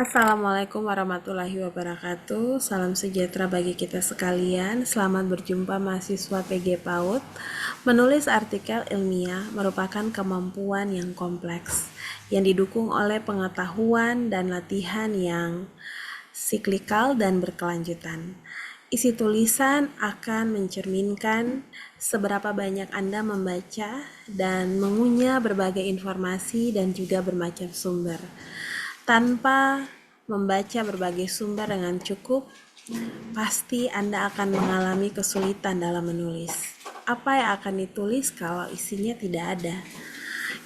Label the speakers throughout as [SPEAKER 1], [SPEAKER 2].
[SPEAKER 1] Assalamualaikum warahmatullahi wabarakatuh. Salam sejahtera bagi kita sekalian. Selamat berjumpa mahasiswa PG PAUD. Menulis artikel ilmiah merupakan kemampuan yang kompleks yang didukung oleh pengetahuan dan latihan yang siklikal dan berkelanjutan. Isi tulisan akan mencerminkan seberapa banyak Anda membaca dan mengunyah berbagai informasi dan juga bermacam sumber. Tanpa membaca berbagai sumber dengan cukup, pasti Anda akan mengalami kesulitan dalam menulis. Apa yang akan ditulis kalau isinya tidak ada?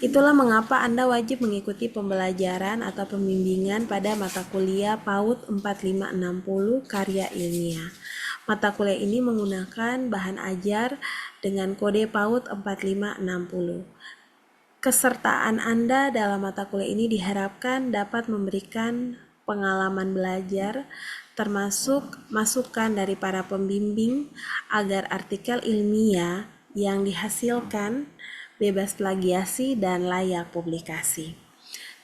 [SPEAKER 1] Itulah mengapa Anda wajib mengikuti pembelajaran atau pembimbingan pada mata kuliah PAUD 4560 karya ilmiah. Mata kuliah ini menggunakan bahan ajar dengan kode PAUD 4560. Kesertaan Anda dalam mata kuliah ini diharapkan dapat memberikan pengalaman belajar, termasuk masukan dari para pembimbing agar artikel ilmiah yang dihasilkan bebas plagiasi dan layak publikasi.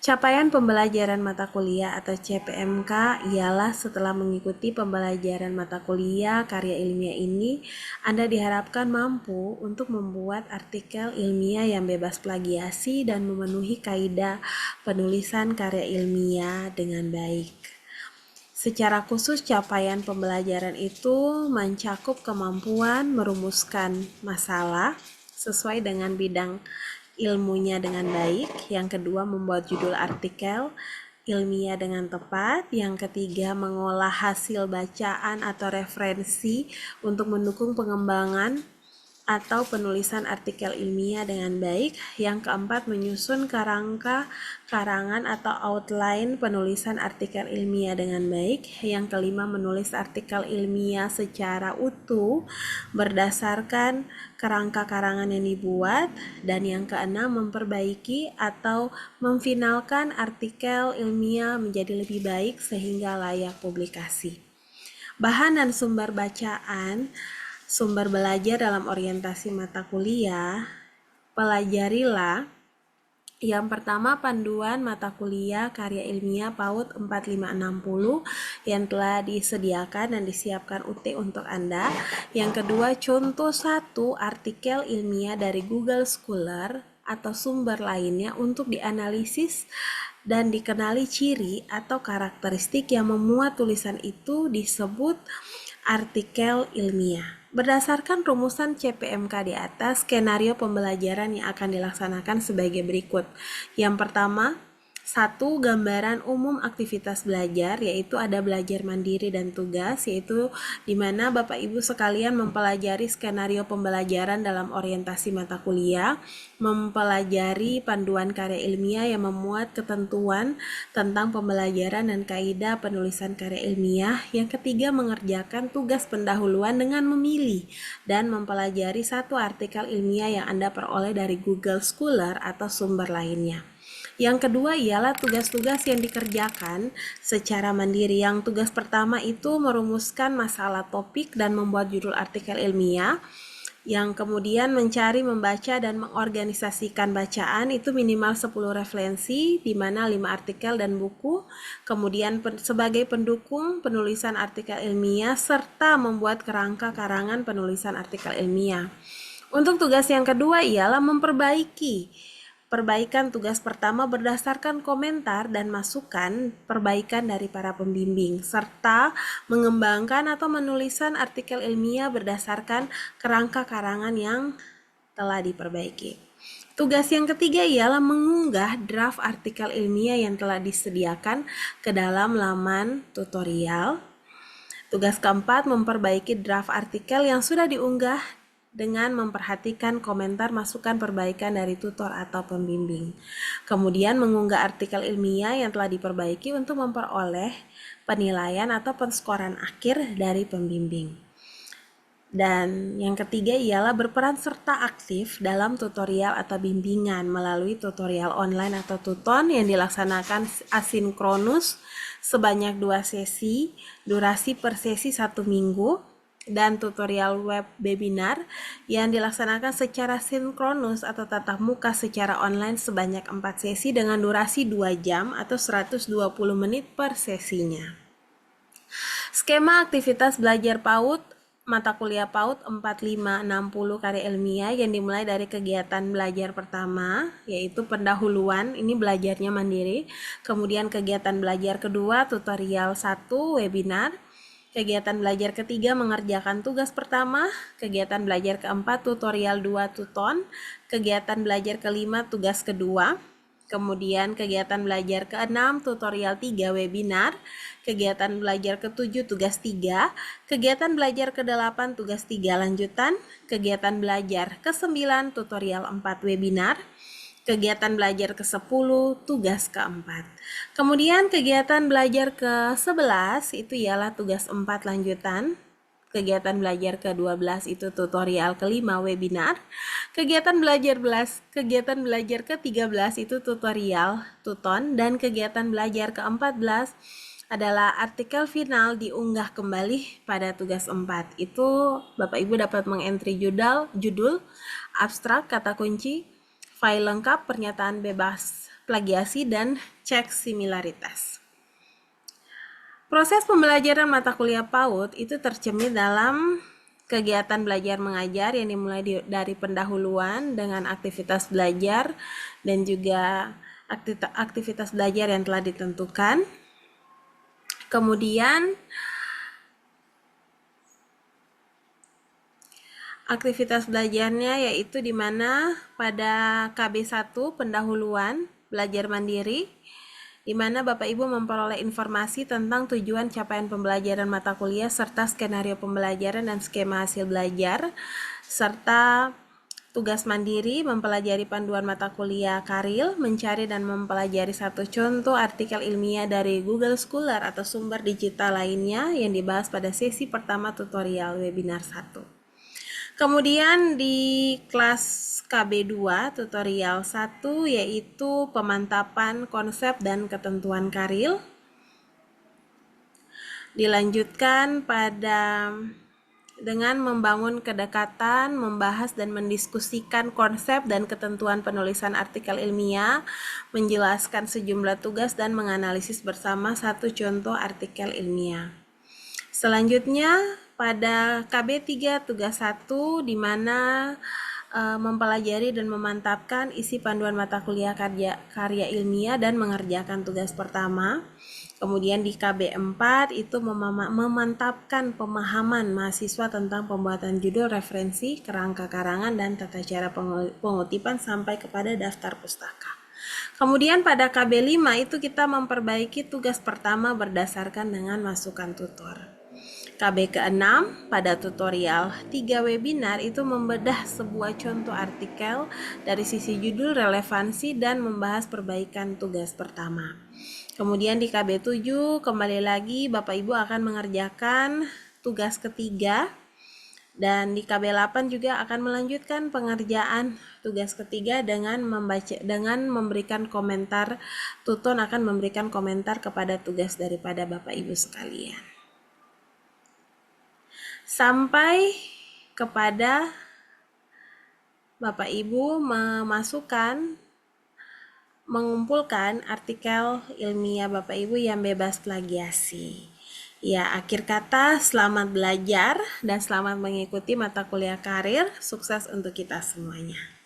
[SPEAKER 1] Capaian pembelajaran mata kuliah atau CPMK ialah setelah mengikuti pembelajaran mata kuliah karya ilmiah ini, Anda diharapkan mampu untuk membuat artikel ilmiah yang bebas plagiasi dan memenuhi kaidah penulisan karya ilmiah dengan baik. Secara khusus, capaian pembelajaran itu mencakup kemampuan merumuskan masalah sesuai dengan bidang ilmunya dengan baik. Yang kedua, membuat judul artikel ilmiah dengan tepat. Yang ketiga, mengolah hasil bacaan atau referensi untuk mendukung pengembangan atau penulisan artikel ilmiah dengan baik. Yang keempat, menyusun kerangka karangan atau outline penulisan artikel ilmiah dengan baik. Yang kelima, menulis artikel ilmiah secara utuh berdasarkan kerangka karangan yang dibuat. Dan yang keenam, memperbaiki atau memfinalkan artikel ilmiah menjadi lebih baik sehingga layak publikasi. Bahan dan sumber bacaan. Sumber belajar dalam orientasi mata kuliah, pelajarilah yang pertama panduan mata kuliah karya ilmiah PAUD 4560 yang telah disediakan dan disiapkan UT untuk Anda. Yang kedua, contoh satu artikel ilmiah dari Google Scholar atau sumber lainnya untuk dianalisis dan dikenali ciri atau karakteristik yang memuat tulisan itu disebut artikel ilmiah. Berdasarkan rumusan CPMK di atas, skenario pembelajaran yang akan dilaksanakan sebagai berikut. Yang pertama, 1. Gambaran umum aktivitas belajar, yaitu ada belajar mandiri dan tugas, yaitu di mana Bapak Ibu sekalian mempelajari skenario pembelajaran dalam orientasi mata kuliah, mempelajari panduan karya ilmiah yang memuat ketentuan tentang pembelajaran dan kaidah penulisan karya ilmiah. Yang ketiga, mengerjakan tugas pendahuluan dengan memilih dan mempelajari satu artikel ilmiah yang Anda peroleh dari Google Scholar atau sumber lainnya. Yang kedua ialah tugas-tugas yang dikerjakan secara mandiri. Yang tugas pertama itu merumuskan masalah topik dan membuat judul artikel ilmiah. Yang kemudian mencari, membaca, dan mengorganisasikan bacaan itu minimal 10 referensi, di mana 5 artikel dan buku. Kemudian sebagai pendukung penulisan artikel ilmiah, serta membuat kerangka karangan penulisan artikel ilmiah. Untuk tugas yang kedua ialah memperbaiki. Perbaikan tugas pertama berdasarkan komentar dan masukan perbaikan dari para pembimbing, serta mengembangkan atau menulisan artikel ilmiah berdasarkan kerangka karangan yang telah diperbaiki. Tugas yang ketiga ialah mengunggah draft artikel ilmiah yang telah disediakan ke dalam laman tutorial. Tugas keempat, memperbaiki draft artikel yang sudah diunggah dengan memperhatikan komentar masukan perbaikan dari tutor atau pembimbing. Kemudian mengunggah artikel ilmiah yang telah diperbaiki untuk memperoleh penilaian atau penskoran akhir dari pembimbing. Dan yang ketiga ialah berperan serta aktif dalam tutorial atau bimbingan melalui tutorial online atau tuton yang dilaksanakan asinkronus sebanyak 2 sesi, durasi per sesi 1 minggu. dan tutorial web webinar yang dilaksanakan secara sinkronus atau tatap muka secara online sebanyak 4 sesi dengan durasi 2 jam atau 120 menit per sesinya. Skema aktivitas belajar PAUD mata kuliah PAUD 4560 karya ilmiah yang dimulai dari kegiatan belajar pertama yaitu pendahuluan, ini belajarnya mandiri, kemudian kegiatan belajar kedua tutorial 1 webinar, kegiatan belajar ketiga mengerjakan tugas pertama, kegiatan belajar keempat tutorial 2 tuton, kegiatan belajar kelima tugas kedua, kemudian kegiatan belajar ke-6 tutorial 3 webinar, kegiatan belajar ke-7 tugas 3, kegiatan belajar ke-8 tugas 3 lanjutan, kegiatan belajar ke-9 tutorial 4 webinar, kegiatan belajar ke-10 tugas ke-4. Kemudian kegiatan belajar ke-11 itu ialah tugas 4 lanjutan. Kegiatan belajar ke-12 itu tutorial ke-5 webinar. Kegiatan belajar ke-13 itu tutorial tuton, dan kegiatan belajar ke-14 adalah artikel final diunggah kembali pada tugas 4. Itu Bapak Ibu dapat mengentri judul, abstrak, kata kunci, file lengkap, pernyataan bebas plagiasi, dan cek similaritas. Proses pembelajaran mata kuliah PAUD itu tercermin dalam kegiatan belajar mengajar yang dimulai dari pendahuluan dengan aktivitas belajar dan juga aktivitas belajar yang telah ditentukan. Kemudian aktivitas belajarnya yaitu di mana pada KB1 pendahuluan belajar mandiri, di mana Bapak Ibu memperoleh informasi tentang tujuan capaian pembelajaran mata kuliah serta skenario pembelajaran dan skema hasil belajar, serta tugas mandiri mempelajari panduan mata kuliah Karil, mencari dan mempelajari satu contoh artikel ilmiah dari Google Scholar atau sumber digital lainnya yang dibahas pada sesi pertama tutorial webinar 1. Kemudian di kelas KB2 tutorial 1 yaitu pemantapan konsep dan ketentuan Karil. Dilanjutkan dengan membangun kedekatan, membahas dan mendiskusikan konsep dan ketentuan penulisan artikel ilmiah, menjelaskan sejumlah tugas dan menganalisis bersama satu contoh artikel ilmiah. Selanjutnya pada KB3 tugas 1 di mana mempelajari dan memantapkan isi panduan mata kuliah karya ilmiah dan mengerjakan tugas pertama. Kemudian di KB4 itu memantapkan pemahaman mahasiswa tentang pembuatan judul, referensi, kerangka karangan, dan tata cara pengutipan sampai kepada daftar pustaka. Kemudian pada KB5 itu kita memperbaiki tugas pertama berdasarkan dengan masukan tutor. KB ke-6 pada tutorial 3 webinar itu membedah sebuah contoh artikel dari sisi judul, relevansi, dan membahas perbaikan tugas pertama. Kemudian di KB7 kembali lagi Bapak Ibu akan mengerjakan tugas ketiga, dan di KB8 juga akan melanjutkan pengerjaan tugas ketiga dengan memberikan komentar. Tuton akan memberikan komentar kepada tugas daripada Bapak Ibu sekalian. Sampai kepada Bapak Ibu mengumpulkan artikel ilmiah Bapak Ibu yang bebas plagiasi. Ya, akhir kata selamat belajar dan selamat mengikuti mata kuliah karir. Sukses untuk kita semuanya.